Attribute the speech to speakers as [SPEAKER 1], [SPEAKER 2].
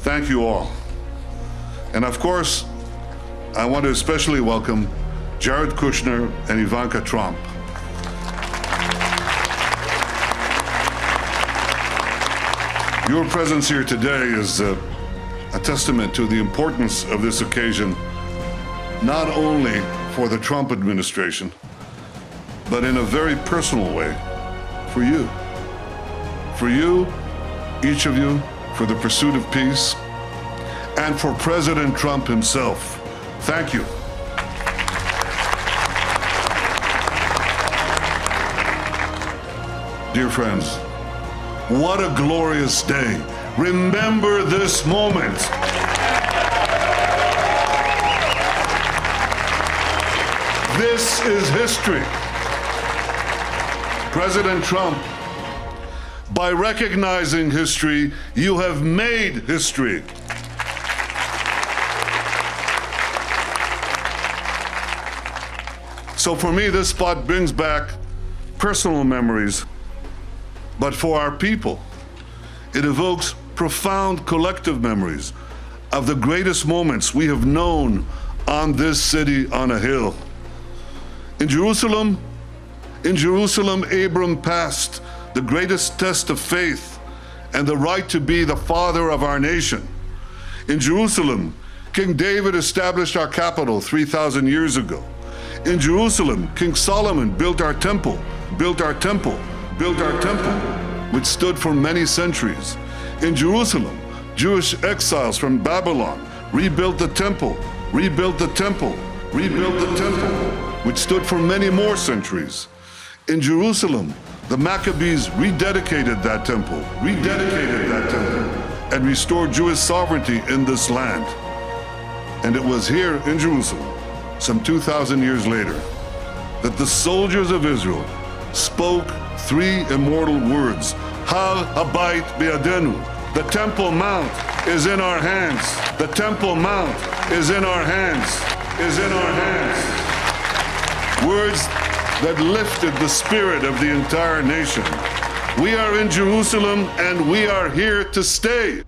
[SPEAKER 1] Thank you all. And of course, I want to especially welcome Jared Kushner and Ivanka Trump. Your presence here today is a testament to the importance of this occasion, not only for the Trump administration, but in a very personal way, for you. For you, each of you, for the pursuit of peace, and for President Trump himself. Thank you. Dear friends, what a glorious day. Remember this moment. This is history. President Trump, by recognizing history, you have made history. So for me, this spot brings back personal memories, but for our people, it evokes profound collective memories of the greatest moments we have known on this city on a hill. In Jerusalem, Abram passed the greatest test of faith and the right to be the father of our nation. In Jerusalem, King David established our capital 3,000 years ago. In Jerusalem, King Solomon built our temple, which stood for many centuries. In Jerusalem, Jewish exiles from Babylon rebuilt the temple, which stood for many more centuries. In Jerusalem, the Maccabees rededicated that temple, and restored Jewish sovereignty in this land. And it was here in Jerusalem, some 2,000 years later, that the soldiers of Israel spoke three immortal words: Har Habayit B'Yadenu. The Temple Mount is in our hands. The Temple Mount is in our hands. Words that lifted the spirit of the entire nation. We are in Jerusalem and we are here to stay.